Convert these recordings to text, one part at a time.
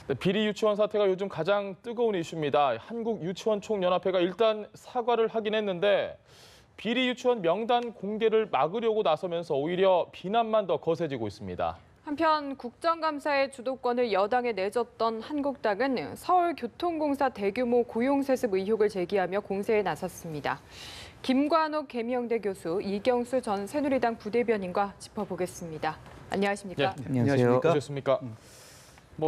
네, 비리 유치원 사태가 요즘 가장 뜨거운 이슈입니다. 한국유치원총연합회가 일단 사과를 하긴 했는데 비리 유치원 명단 공개를 막으려고 나서면서 오히려 비난만 더 거세지고 있습니다. 한편 국정감사의 주도권을 여당에 내줬던 한국당은 서울교통공사 대규모 고용세습 의혹을 제기하며 공세에 나섰습니다. 김관옥 계명대 교수, 이경수 전 새누리당 부대변인과 짚어보겠습니다. 안녕하십니까? 네, 안녕하십니까? 오셨습니까?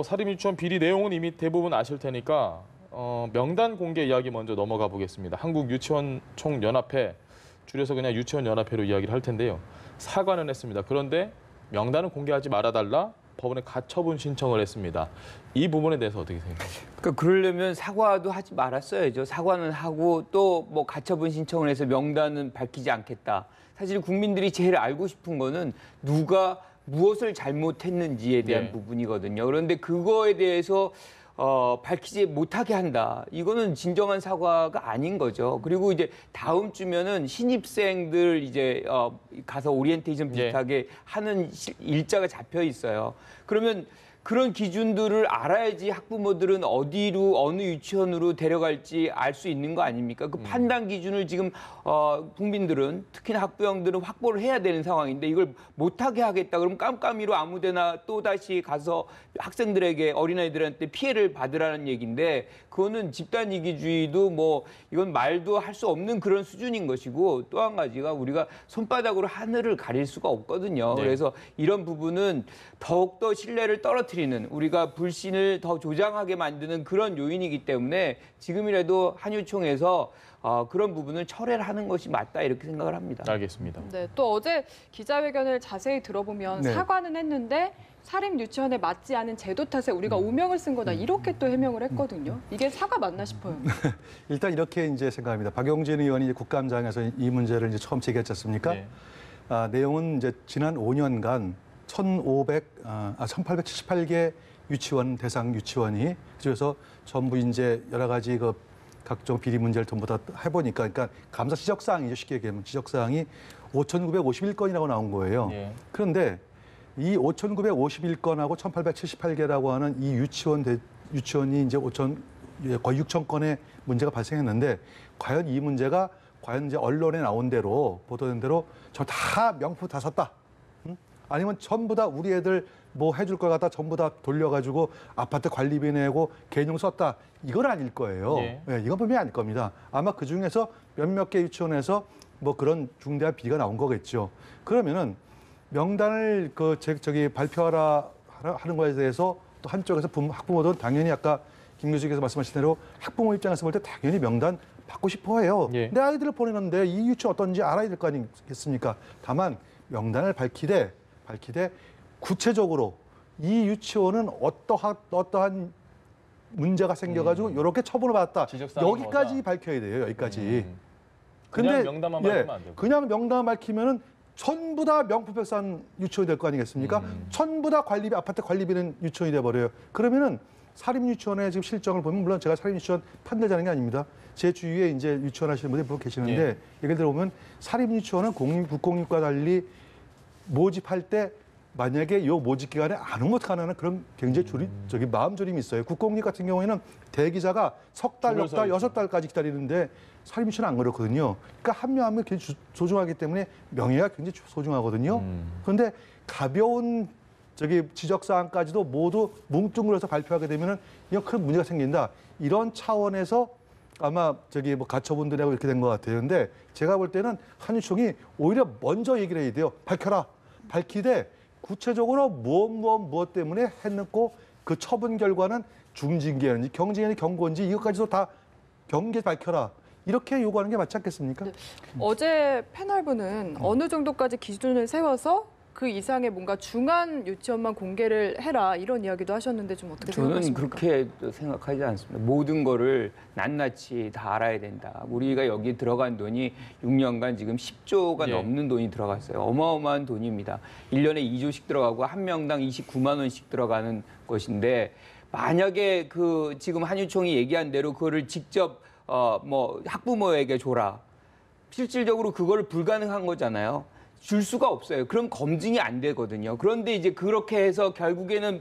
사립유치원 비리 내용은 이미 대부분 아실 테니까 명단 공개 이야기 먼저 넘어가 보겠습니다. 한국유치원총연합회, 줄여서 그냥 유치원연합회로 이야기를 할 텐데요. 사과는 했습니다. 그런데 명단은 공개하지 말아달라 법원에 가처분 신청을 했습니다. 이 부분에 대해서 어떻게 생각하세요? 그러려면 사과도 하지 말았어야죠. 사과는 하고 또 뭐 가처분 신청을 해서 명단은 밝히지 않겠다. 사실 국민들이 제일 알고 싶은 거는 누가 무엇을 잘못했는지에 대한 부분이거든요. 그런데 그거에 대해서 밝히지 못하게 한다. 이거는 진정한 사과가 아닌 거죠. 그리고 이제 다음 주면은 신입생들 이제 가서 오리엔테이션 비슷하게 하는 일자가 잡혀 있어요. 그러면 그런 기준들을 알아야지 학부모들은 어디로 어느 유치원으로 데려갈지 알 수 있는 거 아닙니까? 그 판단 기준을 지금 국민들은 특히나 학부형들은 확보를 해야 되는 상황인데 이걸 못하게 하겠다 그러면 깜깜이로 아무데나 또 다시 가서 학생들에게 어린아이들한테 피해를 받으라는 얘기인데 그거는 집단 이기주의도 뭐 이건 말도 할 수 없는 그런 수준인 것이고 또 한 가지가 우리가 손바닥으로 하늘을 가릴 수가 없거든요. 네. 그래서 이런 부분은 더욱더 신뢰를 떨어뜨리는 우리가 불신을 더 조장하게 만드는 그런 요인이기 때문에 지금이라도 한유총에서 그런 부분을 철회를 하는 것이 맞다 이렇게 생각을 합니다. 알겠습니다. 네, 또 어제 기자회견을 자세히 들어보면 사과는 했는데 사립 유치원에 맞지 않은 제도 탓에 우리가 오명을 쓴 거다 이렇게 또 해명을 했거든요. 이게 사과 맞나 싶어요. 일단 이렇게 이제 생각합니다. 박용진 의원이 국감장에서 이 문제를 이제 처음 제기했지 않습니까? 네. 내용은 이제 지난 5년간 1,878개 유치원 대상 유치원이 그래서 전부 이제 여러 가지 그 각종 비리 문제를 전부 다 해보니까 그러니까 감사 지적사항이죠. 쉽게 얘기하면 지적사항이 5,951건이라고 나온 거예요. 네. 그런데 이 5,951건하고 1,878개라고 하는 이 유치원이 이제 거의 6천 건의 문제가 발생했는데 과연 이 문제가 과연 이제 언론에 나온 대로 보도된 대로 저 다 명품 다 샀다. 아니면 전부 다 우리 애들 뭐 해줄 걸 갖다 전부 다 돌려가지고 아파트 관리비 내고 개인용 썼다. 이건 아닐 거예요. 예. 네, 이건 분명히 아닐 겁니다. 아마 그 중에서 몇몇 개 유치원에서 뭐 그런 중대한 비리가 나온 거겠죠. 그러면은 명단을 발표하라 하는 거에 대해서 또 한쪽에서 학부모들은 당연히 아까 김 교수께서 말씀하신 대로 학부모 입장에서 볼 때 당연히 명단 받고 싶어 해요. 예. 내 아이들을 보내는데 이 유치원 어떤지 알아야 될 거 아니겠습니까? 다만 명단을 밝히되 구체적으로 이 유치원은 어떠한 문제가 생겨가지고 이렇게 처분을 받았다. 여기까지 거다. 밝혀야 돼요. 여기까지. 그냥 명단만 밝히면 안 되고. 그냥 명단만 밝히면은 전부 다 명품백산 유치원이 될 거 아니겠습니까? 전부 다 아파트 관리비는 유치원이 돼버려요. 그러면은 사립유치원의 지금 실정을 보면 물론 제가 사립유치원 판단자는 게 아닙니다. 제 주위에 이제 유치원 하시는 분들이 뭐 계시는데 예를 들어보면 사립유치원은 국공립과 달리 모집할 때 만약에 이 모집 기간에 안 오면 어떡하나 그런 굉장히 마음 졸임이 있어요. 국공립 같은 경우에는 대기자가 석 달, 넉 달, 6달까지 기다리는데 사립유치원은 안 그렇거든요. 그러니까 한 명 한 명 굉장히 소중하기 때문에 명예가 굉장히 소중하거든요. 그런데 가벼운 지적사항까지도 모두 뭉뚱그려서 발표하게 되면은 이건 큰 문제가 생긴다. 이런 차원에서 아마 뭐 가처분들하고 이렇게 된 것 같아요. 근데 제가 볼 때는 한유총이 오히려 먼저 얘기를 해야 돼요. 밝혀라. 밝히되 구체적으로 무엇 때문에 했고 그 처분 결과는 중징계였는지 경징계는지 경고인지 이것까지도 다 경계 밝혀라. 이렇게 요구하는 게 맞지 않겠습니까? 네. 어제 패널분은 어느 정도까지 기준을 세워서 그 이상의 뭔가 중한 유치원만 공개를 해라 이런 이야기도 하셨는데 좀 어떻게 저는 생각하십니까? 그렇게 생각하지 않습니다. 모든 거를 낱낱이 다 알아야 된다. 우리가 여기 들어간 돈이 6년간 지금 10조가 넘는 돈이 들어갔어요. 어마어마한 돈입니다. 1년에 2조씩 들어가고 한 명당 29만 원씩 들어가는 것인데 만약에 지금 한유총이 얘기한 대로 그거를 직접 학부모에게 줘라. 실질적으로 그거를 불가능한 거잖아요. 줄 수가 없어요. 그럼 검증이 안 되거든요. 그런데 이제 그렇게 해서 결국에는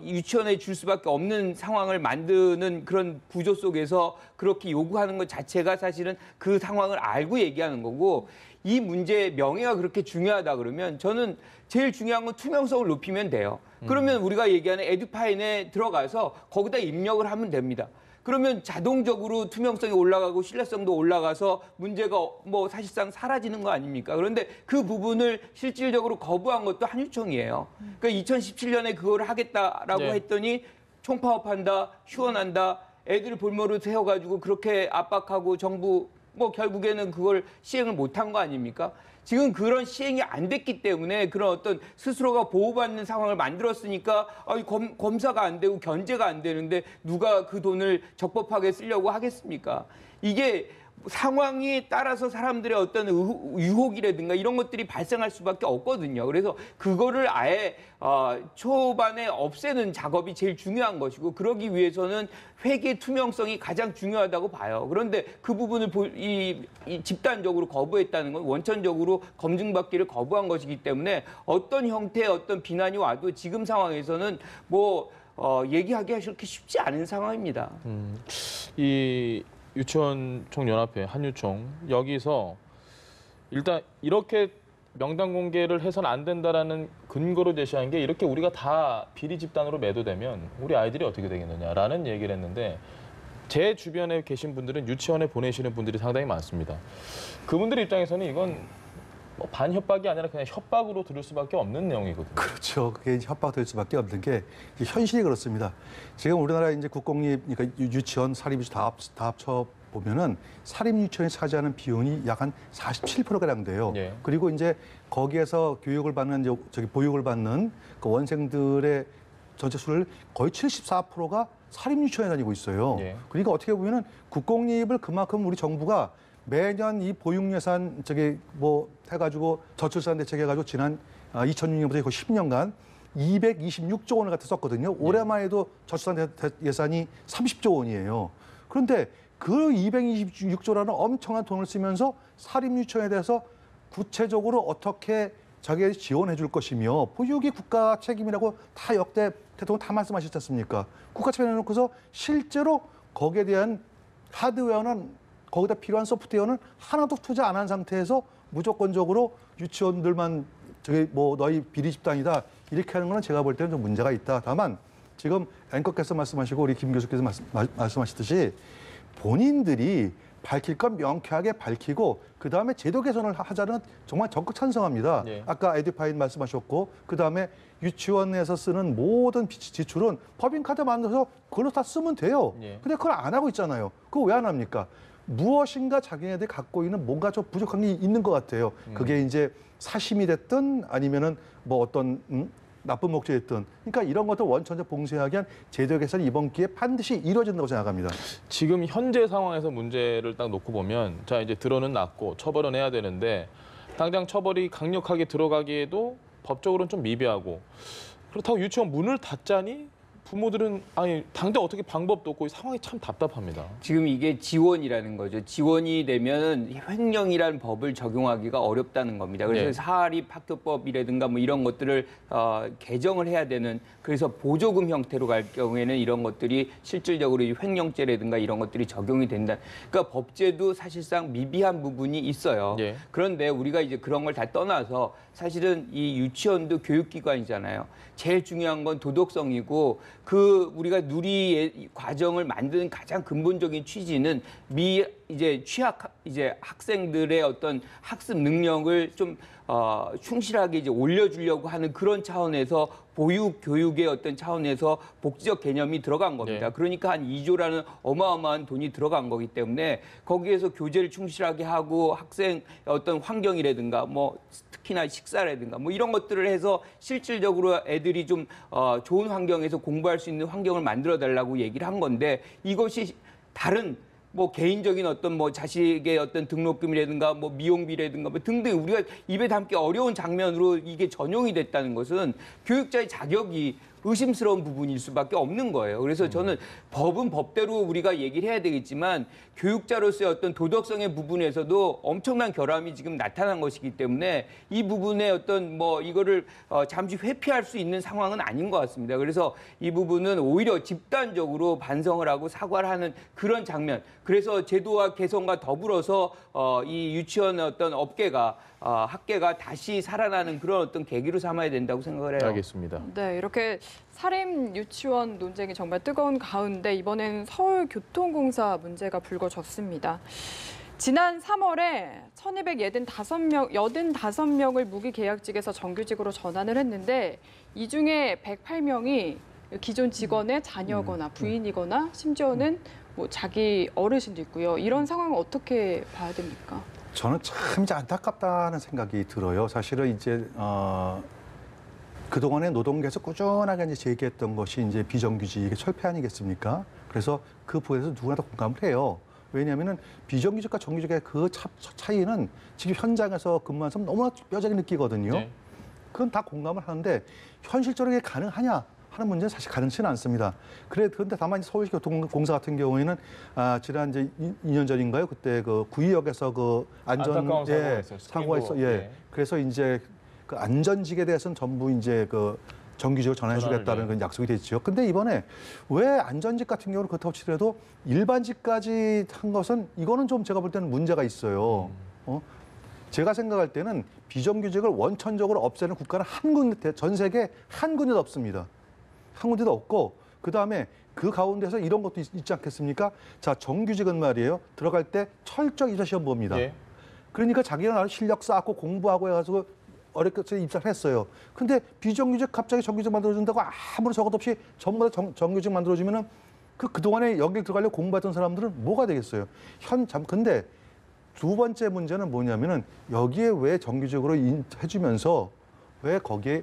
유치원에 줄 수밖에 없는 상황을 만드는 그런 구조 속에서 그렇게 요구하는 것 자체가 사실은 그 상황을 알고 얘기하는 거고, 이 문제의 명예가 그렇게 중요하다 그러면 저는 제일 중요한 건 투명성을 높이면 돼요. 그러면 우리가 얘기하는 에듀파인에 들어가서 거기다 입력을 하면 됩니다. 그러면 자동적으로 투명성이 올라가고 신뢰성도 올라가서 문제가 뭐 사실상 사라지는 거 아닙니까? 그런데 그 부분을 실질적으로 거부한 것도 한유총이에요. 그러니까 2017년에 그걸 하겠다라고 네. 했더니 총파업한다, 휴원한다, 애들 볼모로 세워가지고 그렇게 압박하고 정부 뭐 결국에는 그걸 시행을 못한 거 아닙니까? 지금 그런 시행이 안 됐기 때문에 그런 어떤 스스로가 보호받는 상황을 만들었으니까 검사가 안 되고 견제가 안 되는데 누가 그 돈을 적법하게 쓰려고 하겠습니까? 이게 상황에 따라서 사람들의 어떤 유혹이라든가 이런 것들이 발생할 수밖에 없거든요. 그래서 그거를 아예 초반에 없애는 작업이 제일 중요한 것이고, 그러기 위해서는 회계 투명성이 가장 중요하다고 봐요. 그런데 그 부분을 이 집단적으로 거부했다는 건 원천적으로 검증받기를 거부한 것이기 때문에 어떤 형태의 어떤 비난이 와도 지금 상황에서는 뭐 얘기하기가 그렇게 쉽지 않은 상황입니다. 이 유치원 총연합회 한유총 여기서 일단 이렇게 명단 공개를 해서는 안 된다라는 근거로 제시한 게, 이렇게 우리가 다 비리 집단으로 매도되면 우리 아이들이 어떻게 되겠느냐라는 얘기를 했는데, 제 주변에 계신 분들은 유치원에 보내시는 분들이 상당히 많습니다. 그분들 입장에서는 이건 뭐 반협박이 아니라 그냥 협박으로 들을 수밖에 없는 내용이거든요. 그렇죠. 그게 이제 협박될 수밖에 없는 게 현실이 그렇습니다. 지금 우리나라 이제 국공립, 그러니까 유치원, 사립유치원 다 합쳐 보면은 사립유치원이 차지하는 비용이 약 한 47%가량 돼요. 예. 그리고 이제 거기에서 교육을 받는 보육을 받는 그 원생들의 전체 수를 거의 74%가 사립유치원에 다니고 있어요. 예. 그러니까 어떻게 보면은 국공립을 그만큼 우리 정부가 매년 이 보육 예산 뭐 해가지고 저출산 대책 해가지고 지난 2006년부터 거의 10년간 226조 원을 갖다 썼거든요. 올해만 해도 저출산 예산이 30조 원이에요. 그런데 그 226조라는 엄청난 돈을 쓰면서 사립유치원에 대해서 구체적으로 어떻게 자기가 지원해 줄 것이며, 보육이 국가 책임이라고 다 역대 대통령 다 말씀하셨지 않습니까? 국가 책임을 해놓고서 실제로 거기에 대한 하드웨어는, 거기다 필요한 소프트웨어는 하나도 투자 안 한 상태에서 무조건적으로 유치원들만 뭐 너희 비리 집단이다 이렇게 하는 거는 제가 볼 때는 좀 문제가 있다. 다만 지금 앵커께서 말씀하시고 우리 김 교수께서 말씀하시듯이 본인들이 밝힐 건 명쾌하게 밝히고 그다음에 제도 개선을 하자는 정말 적극 찬성합니다. 예. 아까 에듀파인 말씀하셨고, 그다음에 유치원에서 쓰는 모든 지출은 법인카드 만들어서 그걸로 다 쓰면 돼요. 예. 근데 그걸 안 하고 있잖아요. 그거 왜 안 합니까? 무엇인가 자기네들이 갖고 있는 뭔가 좀 부족한 게 있는 것 같아요. 그게 이제 사심이 됐든 아니면은 뭐 어떤 나쁜 목적이 됐든. 그러니까 이런 것들 원천적 봉쇄하기 위한 제도 개선이 이번 기회에 반드시 이루어진다고 생각합니다. 지금 현재 상황에서 문제를 딱 놓고 보면, 자 이제 드러는 났고 처벌은 해야 되는데, 당장 처벌이 강력하게 들어가기에도 법적으로는 좀 미비하고, 그렇다고 유치원 문을 닫자니 부모들은 당장 어떻게 방법도 없고 상황이 참 답답합니다. 지금 이게 지원이라는 거죠. 지원이 되면 횡령이라는 법을 적용하기가 어렵다는 겁니다. 그래서 네. 사립학교법이라든가 뭐 이런 것들을 개정을 해야 되는, 그래서 보조금 형태로 갈 경우에는 이런 것들이 실질적으로 이 횡령죄라든가 이런 것들이 적용이 된다. 그러니까 법제도 사실상 미비한 부분이 있어요. 네. 그런데 우리가 이제 그런 걸 다 떠나서 사실은 이 유치원도 교육기관이잖아요. 제일 중요한 건 도덕성이고, 그 우리가 누리 과정을 만드는 가장 근본적인 취지는 이제 학생들의 어떤 학습 능력을 좀 충실하게 이제 올려주려고 하는 그런 차원에서 보육 교육의 어떤 차원에서 복지적 개념이 들어간 겁니다. 네. 그러니까 한 2조라는 어마어마한 돈이 들어간 거기 때문에 거기에서 교재를 충실하게 하고 학생 어떤 환경이라든가 뭐 특히나 식사라든가 뭐 이런 것들을 해서 실질적으로 애들이 좀 좋은 환경에서 공부할 수 있는 환경을 만들어 달라고 얘기를 한 건데, 이것이 다른 뭐 개인적인 어떤 뭐 자식의 어떤 등록금이라든가 뭐 미용비라든가 뭐 등등 우리가 입에 담기 어려운 장면으로 이게 전용이 됐다는 것은 교육자의 자격이 의심스러운 부분일 수밖에 없는 거예요. 그래서 저는 법은 법대로 우리가 얘기를 해야 되겠지만 교육자로서의 어떤 도덕성의 부분에서도 엄청난 결함이 지금 나타난 것이기 때문에 이 부분에 어떤 뭐 이거를 잠시 회피할 수 있는 상황은 아닌 것 같습니다. 그래서 이 부분은 오히려 집단적으로 반성을 하고 사과를 하는 그런 장면. 그래서 제도와 개선과 더불어서 이 유치원의 어떤 업계가 학계가 다시 살아나는 그런 어떤 계기로 삼아야 된다고 생각을 해요. 알겠습니다. 네, 이렇게 사립 유치원 논쟁이 정말 뜨거운 가운데 이번엔 서울교통공사 문제가 불거졌습니다. 지난 3월에 1,285명을 무기계약직에서 정규직으로 전환을 했는데 이 중에 108명이 기존 직원의 자녀거나 부인이거나 심지어는 뭐 자기 어르신도 있고요. 이런 상황을 어떻게 봐야 됩니까? 저는 참 이제 안타깝다는 생각이 들어요. 사실은 이제 그동안에 노동계에서 꾸준하게 이제 제기했던 것이 이제 비정규직의 철폐 아니겠습니까? 그래서 그 부분에서 누구나 다 공감을 해요. 왜냐하면은 비정규직과 정규직의 그 차이는 지금 현장에서 근무하면서 너무나 뼈저리 느끼거든요. 네. 그건 다 공감을 하는데 현실적으로 이게 가능하냐 하는 문제는 사실 가능치는 않습니다. 그런데 다만 서울교통공사 같은 경우에는 지난 이제 2년 전인가요? 그때 그 구의역에서 그 안타까운 사고가 있어. 예. 그래서 이제 그 안전직에 대해서는 전부 이제 그 정규직으로 전환해주겠다는 그런 약속이 됐죠. 근데 이번에 왜 안전직 같은 경우는 그렇다고 치더라도 일반직까지 한 것은 이거는 좀 제가 볼 때는 문제가 있어요. 제가 생각할 때는 비정규직을 원천적으로 없애는 국가는 한 군데, 전 세계 한 군데도 없습니다. 한 군데도 없고 그다음에 그 가운데서 이런 것도 있지 않겠습니까? 자, 정규직은 말이에요. 들어갈 때 철저히 입사 시험 봅니다. 예. 그러니까 자기가 실력 쌓고 공부하고 해가지고 어렵게 입사를 했어요. 근데 비정규직 갑자기 정규직 만들어준다고 아무런 저것 없이 전부 다 정규직 만들어주면은 그동안에 여길 들어가려고 공부했던 사람들은 뭐가 되겠어요? 근데 두 번째 문제는 뭐냐면은 여기에 왜 정규직으로 해주면서 왜 거기에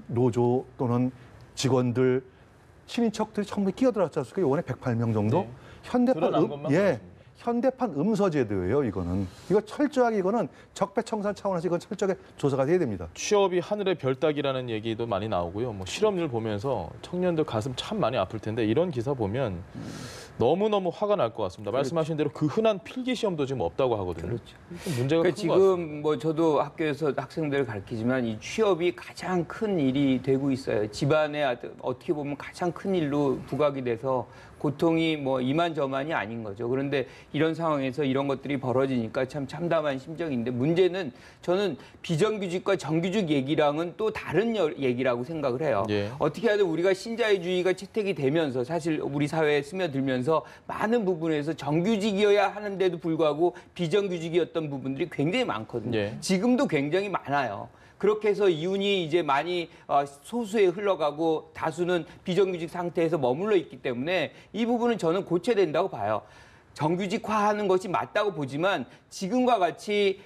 노조 또는 직원들 친인척들이 전부 끼어들었지 않습니까? 이번에 108명 정도. 네. 현대판 음서제도예요. 이거는 이거 철저하게 이거는 적폐청산 차원에서 이건 철저하게 조사가 돼야 됩니다. 취업이 하늘의 별 따기라는 얘기도 많이 나오고요. 뭐 실업률 보면서 청년들 가슴 참 많이 아플 텐데 이런 기사 보면 너무너무 화가 날 것 같습니다. 말씀하신 대로 그 흔한 필기 시험도 지금 없다고 하거든요. 그렇죠. 문제가 큰 것 같습니다. 지금 뭐 저도 학교에서 학생들을 가르치지만 이 취업이 가장 큰 일이 되고 있어요. 집안에 어떻게 보면 가장 큰 일로 부각이 돼서 고통이 뭐 이만저만이 아닌 거죠. 그런데 이런 상황에서 이런 것들이 벌어지니까 참 참담한 심정인데 문제는 저는 비정규직과 정규직 얘기랑은 또 다른 얘기라고 생각을 해요. 예. 어떻게 하든 우리가 신자유주의가 채택이 되면서 사실 우리 사회에 스며들면서 많은 부분에서 정규직이어야 하는데도 불구하고 비정규직이었던 부분들이 굉장히 많거든요. 예. 지금도 굉장히 많아요. 그렇게 해서 이윤이 이제 많이 소수에 흘러가고 다수는 비정규직 상태에서 머물러 있기 때문에 이 부분은 저는 고쳐야 된다고 봐요. 정규직화하는 것이 맞다고 보지만 지금과 같이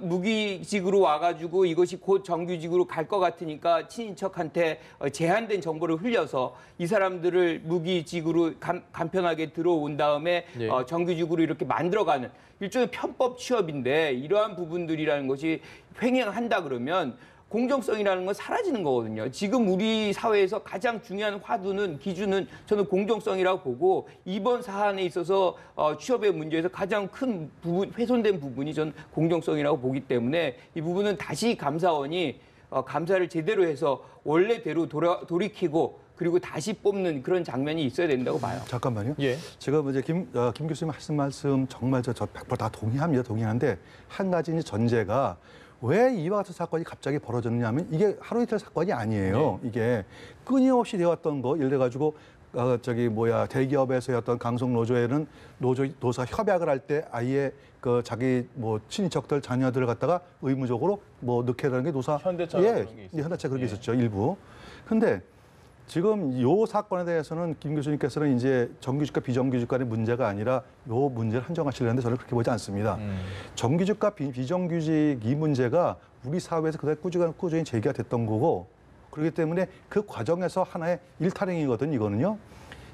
무기직으로 와가지고 이것이 곧 정규직으로 갈 것 같으니까 친인척한테 제한된 정보를 흘려서 이 사람들을 무기직으로 간편하게 들어온 다음에 예. 정규직으로 이렇게 만들어가는 일종의 편법 취업인데 이러한 부분들이라는 것이 횡행한다 그러면 공정성이라는 건 사라지는 거거든요. 지금 우리 사회에서 가장 중요한 화두는 기준은 저는 공정성이라고 보고 이번 사안에 있어서 취업의 문제에서 가장 큰 부분, 훼손된 부분이 전 공정성이라고 보기 때문에 이 부분은 다시 감사원이 감사를 제대로 해서 원래대로 돌이키고 그리고 다시 뽑는 그런 장면이 있어야 된다고 봐요. 잠깐만요. 예. 제가 이제 김 교수님 하신 말씀 정말 저 100% 다 동의하는데 한 가지 이제 전제가 왜 이와 같은 사건이 갑자기 벌어졌냐면 이게 하루 이틀 사건이 아니에요. 네. 이게 끊임없이 되었던 거 예를 들어 가지고 대기업에서의 어떤 강성 노조에는 노사 협약을 할 때 아예 그 자기 뭐 친인척들 자녀들을 갖다가 의무적으로 뭐 넣게 되는 게 노사 현대차가 그런 게 있었죠. 현대차 그렇게 예. 있었죠 일부. 근데 지금 이 사건에 대해서는 김 교수님께서는 이제 정규직과 비정규직 간의 문제가 아니라 이 문제를 한정하시려는데 저는 그렇게 보지 않습니다. 정규직과 비정규직 이 문제가 우리 사회에서 그다지 꾸준히 제기가 됐던 거고 그렇기 때문에 그 과정에서 하나의 일탈행위거든요. 이거는요.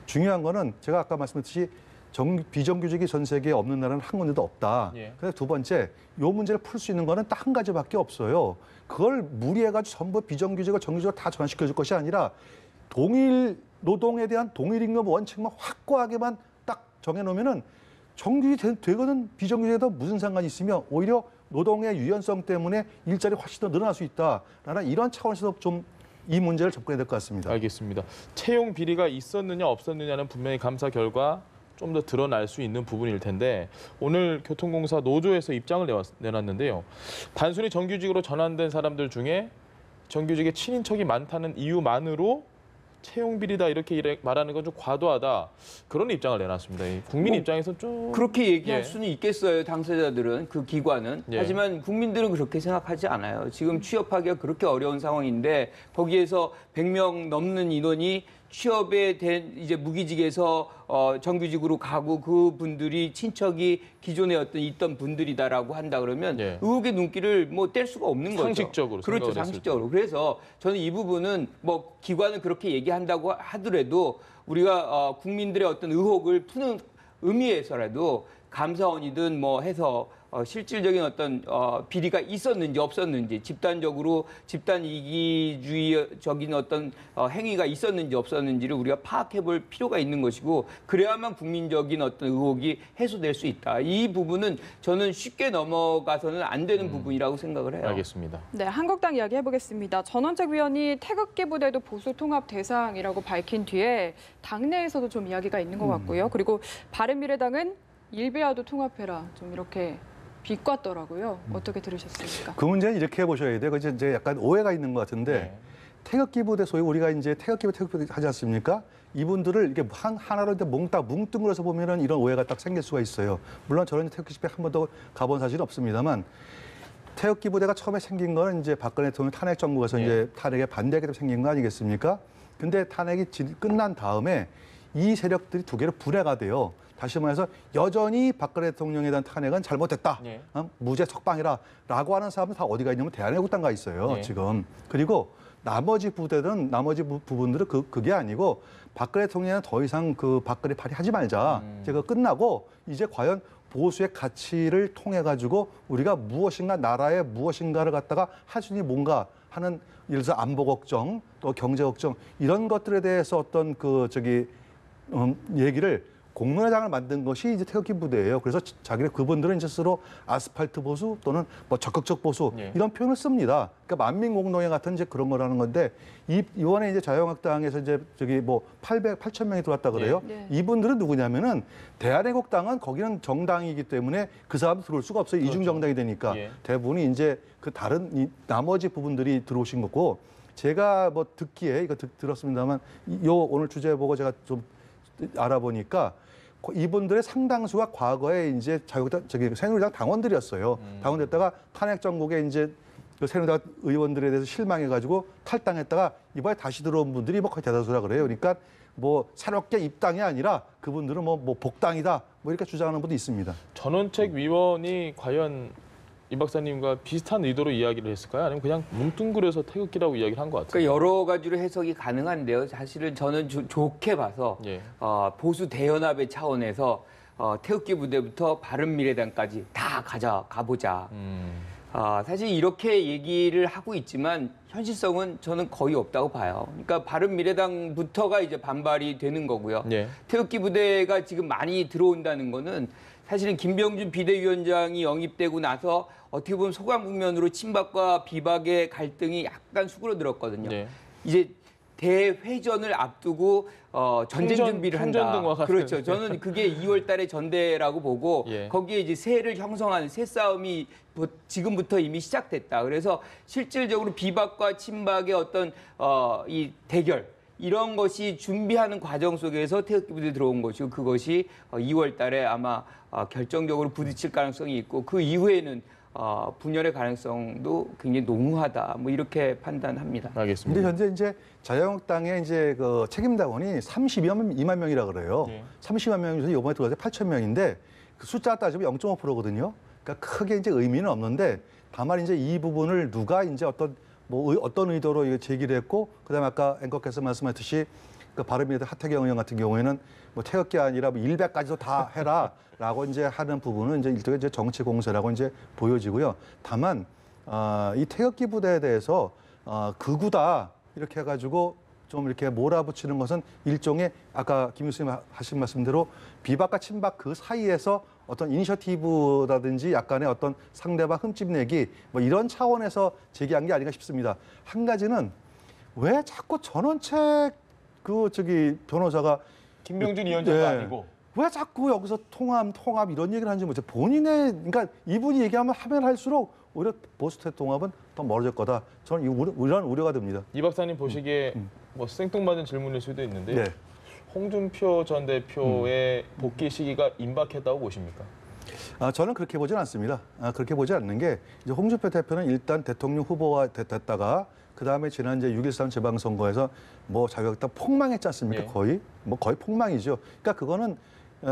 중요한 거는 제가 아까 말씀드렸듯이 비정규직이 전 세계에 없는 나라는 한 군데도 없다. 예. 그래서 두 번째, 요 문제를 풀 수 있는 거는 딱 한 가지밖에 없어요. 그걸 무리해가지고 전부 비정규직을 정규직으로 다 전환시켜줄 것이 아니라 동일 노동에 대한 동일 임금 원칙만 확고하게만 딱 정해놓으면은 정규직이 되거든 비정규직에도 무슨 상관이 있으며 오히려 노동의 유연성 때문에 일자리 훨씬 더 늘어날 수 있다라는 이런 차원에서 좀 이 문제를 접근해야 될 것 같습니다. 알겠습니다. 채용 비리가 있었느냐 없었느냐는 분명히 감사 결과 좀 더 드러날 수 있는 부분일 텐데 오늘 교통공사 노조에서 입장을 내놨는데요. 단순히 정규직으로 전환된 사람들 중에 정규직에 친인척이 많다는 이유만으로 채용 비리다 이렇게 말하는 건 좀 과도하다. 그런 입장을 내놨습니다. 국민 입장에서는 좀 그렇게 얘기할 예. 수는 있겠어요. 당사자들은 그 기관은. 예. 하지만 국민들은 그렇게 생각하지 않아요. 지금 취업하기가 그렇게 어려운 상황인데 거기에서 100명 넘는 인원이 취업에 된 이제 무기직에서 정규직으로 가고 그 분들이 친척이 기존에 있던 분들이다라고 한다 그러면 예. 의혹의 눈길을 뭐 뗄 수가 없는 거죠. 상식적으로 그렇죠, 생각을 했을 상식적으로. 그래서 저는 이 부분은 뭐 기관은 그렇게 얘기한다고 하더라도 우리가 국민들의 어떤 의혹을 푸는 의미에서라도 감사원이든 뭐 해서 실질적인 어떤 비리가 있었는지 없었는지 집단적으로 집단 이기주의적인 어떤 행위가 있었는지 없었는지를 우리가 파악해 볼 필요가 있는 것이고 그래야만 국민적인 어떤 의혹이 해소될 수 있다. 이 부분은 저는 쉽게 넘어가서는 안 되는 부분이라고 생각을 해요. 알겠습니다. 네, 한국당 이야기 해보겠습니다. 전원책 위원이 태극기 부대도 보수 통합 대상이라고 밝힌 뒤에 당내에서도 좀 이야기가 있는 것 같고요. 그리고 바른미래당은 일베와도 통합해라 좀 이렇게 비꼬았더라고요. 어떻게 들으셨습니까? 그 문제는 이렇게 보셔야 돼요. 이제 약간 오해가 있는 것 같은데 네. 태극기 부대 소위 우리가 이제 태극기 부대 하지 않습니까? 이분들을 이렇게 하나로 이제 뭉뚱그려서 보면은 이런 오해가 딱 생길 수가 있어요. 물론 저는 태극기 집회 한 번도 가본 사실은 없습니다만 태극기 부대가 처음에 생긴 거는 이제 박근혜 대통령 탄핵 정부에서 예. 이제 탄핵에 반대하기 때문에 생긴 거 아니겠습니까? 근데 탄핵이 끝난 다음에 이 세력들이 두 개로 분해가 돼요. 다시 말해서 여전히 박근혜 대통령에 대한 탄핵은 잘못됐다. 예. 무죄 석방이라라고 하는 사람은 다 어디가 있냐면 대한애국당 가 있어요. 예. 지금. 그리고 나머지 부대는 나머지 부분들은 그게 아니고 박근혜 대통령은 더 이상 그 박근혜 파리 하지 말자. 이제 그 끝나고 이제 과연 보수의 가치를 통해 가지고 우리가 무엇인가 나라의 무엇인가를 갖다가 할 수 있는 뭔가 하는 예를 들어서 안보 걱정 또 경제 걱정 이런 것들에 대해서 어떤 얘기를 공론회장을 만든 것이 이제 태극기 부대예요. 그래서 그분들은 이제 스스로 아스팔트 보수 또는 뭐 적극적 보수 예. 이런 표현을 씁니다. 그러니까 만민공동회 같은 이제 그런 거라는 건데 이번에 이제 자유한국당에서 이제 8천 명이 들어왔다 그래요. 예. 이분들은 누구냐면은 대한애국당은 거기는 정당이기 때문에 그 사람도 들어올 수가 없어요. 이중 정당이 되니까 예. 대부분이 이제 그 다른 나머지 부분들이 들어오신 거고 제가 뭐 듣기에 이거 들었습니다만 요 오늘 주제 보고 제가 좀 알아보니까 이분들의 상당수가 과거에 이제 새누리당 당원들이었어요. 당원됐다가 탄핵 정국에 이제 그 새누리당 의원들에 대해서 실망해가지고 탈당했다가 이번에 다시 들어온 분들이 뭐 거의 대다수라 그래요. 그러니까 뭐 새롭게 입당이 아니라 그분들은 뭐 복당이다 뭐 이렇게 주장하는 분도 있습니다. 전원책 위원이 과연 임 박사님과 비슷한 의도로 이야기를 했을까요? 아니면 그냥 뭉뚱그려서 태극기라고 이야기를 한 것 같아요? 그러니까 여러 가지로 해석이 가능한데요. 사실은 저는 좋게 봐서 예. 보수 대연합의 차원에서 태극기 부대부터 바른미래당까지 다 가보자. 사실 이렇게 얘기를 하고 있지만 현실성은 저는 거의 없다고 봐요. 그러니까 바른미래당부터가 이제 반발이 되는 거고요. 예. 태극기 부대가 지금 많이 들어온다는 거는 사실은 김병준 비대위원장이 영입되고 나서 어떻게 보면 소강 국면으로 친박과 비박의 갈등이 약간 수그러들었거든요. 네. 이제 대회전을 앞두고 전쟁 준비를 한다. 통전등과 같은. 그렇죠. 저는 그게 2월 달에 전대라고 보고 예. 거기에 이제 새해를 형성하는 새 싸움이 지금부터 이미 시작됐다. 그래서 실질적으로 비박과 친박의 어떤 이 대결 이런 것이 준비하는 과정 속에서 태극기 부대 들어온 것이고 그것이 2월 달에 아마 결정적으로 부딪힐 가능성이 있고 그 이후에는 분열의 가능성도 굉장히 농후하다. 뭐 이렇게 판단합니다. 알겠습니다. 근데 현재 이제 자유한국당의 이제 그 책임당원이 32만 명이라 그래요. 네. 30만 명 중에서 이번에 들어와서 8천 명인데 그 숫자 따지면 0.5%거든요. 그러니까 크게 이제 의미는 없는데 다만 이제 이 부분을 누가 이제 어떤 의도로 이거 제기를 했고 그다음에 아까 앵커께서 말씀하셨듯이 그 바른미래당 하태경 의원 같은 경우에는 뭐 태극기 아니라 뭐 일백까지도 다 해라라고 이제 하는 부분은 이제 일종의 이제 정치 공세라고 이제 보여지고요. 다만 이 태극기 부대에 대해서 극우다 이렇게 해가지고 좀 이렇게 몰아붙이는 것은 일종의 아까 김 교수님 하신 말씀대로 비박과 친박 그 사이에서 어떤 이니셔티브라든지 약간의 어떤 상대방 흠집내기 뭐 이런 차원에서 제기한 게 아닌가 싶습니다. 한 가지는 왜 자꾸 전원책 변호사가 김병준 위원장도 예. 아니고 왜 자꾸 여기서 통합 이런 얘기를 하는지 모르겠어요. 본인의 그러니까 이분이 얘기하면 할수록 오히려 보수 통합은 더 멀어질 거다. 저는 이런 우려가 듭니다. 이 박사님 보시기에 뭐 생뚱맞은 질문일 수도 있는데 네. 홍준표 전 대표의 복귀 시기가 임박했다고 보십니까? 저는 그렇게 보진 않습니다. 그렇게 보지 않는 게 이제 홍준표 대표는 일단 대통령 후보가 됐다가 그 다음에 지난 이제 6.13 지방선거에서 뭐 자유한국당 폭망했지 않습니까? 예. 거의 폭망이죠. 그러니까 그거는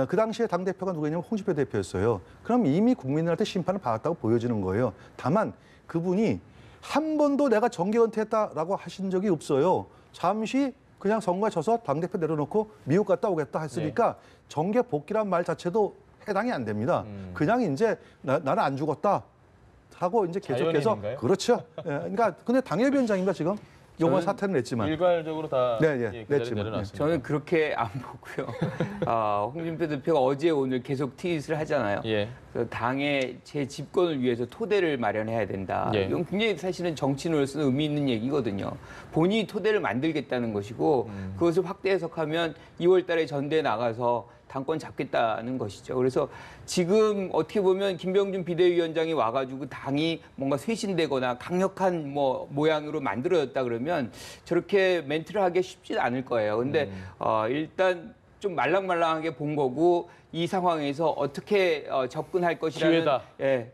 그 당시에 당 대표가 누구냐면 홍준표 대표였어요. 그럼 이미 국민들한테 심판을 받았다고 보여지는 거예요. 다만 그분이 한 번도 내가 정계 은퇴했다라고 하신 적이 없어요. 잠시 그냥 선거에 져서 당 대표 내려놓고 미국 갔다 오겠다 했으니까 정계 복귀란 말 자체도 해당이 안 됩니다. 그냥 이제 나는 안 죽었다 하고 이제 계속해서 자연인인가요? 그렇죠. 예, 그러니까 근데 당협위원장인가 지금 요번 저는 사퇴는 냈지만 일괄적으로 다 네, 그 자리에 냈지만, 내려놨습니다. 저는 그렇게 안 보고요. 홍준표 대표가 어제 오늘 계속 트윗을 하잖아요. 예. 그래서 당의 제 집권을 위해서 토대를 마련해야 된다. 예. 이건 굉장히 사실은 정치인으로서는 의미 있는 얘기거든요. 본인이 토대를 만들겠다는 것이고 그것을 확대 해석하면 2월 달에 전대에 나가서 당권 잡겠다는 것이죠. 그래서 지금 어떻게 보면 김병준 비대위원장이 와가지고 당이 뭔가 쇄신되거나 강력한 뭐 모양으로 만들어졌다 그러면 저렇게 멘트를 하기 쉽지 않을 거예요. 근데 일단 좀 말랑말랑하게 본 거고 이 상황에서 어떻게 접근할 것이라는 기회다.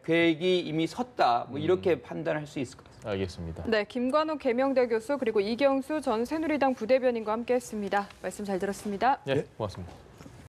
계획이 이미 섰다. 뭐 이렇게 판단할 수 있을 것 같습니다. 알겠습니다. 네, 김관욱 계명대 교수 그리고 이경수 전 새누리당 부대변인과 함께했습니다. 말씀 잘 들었습니다. 예, 고맙습니다.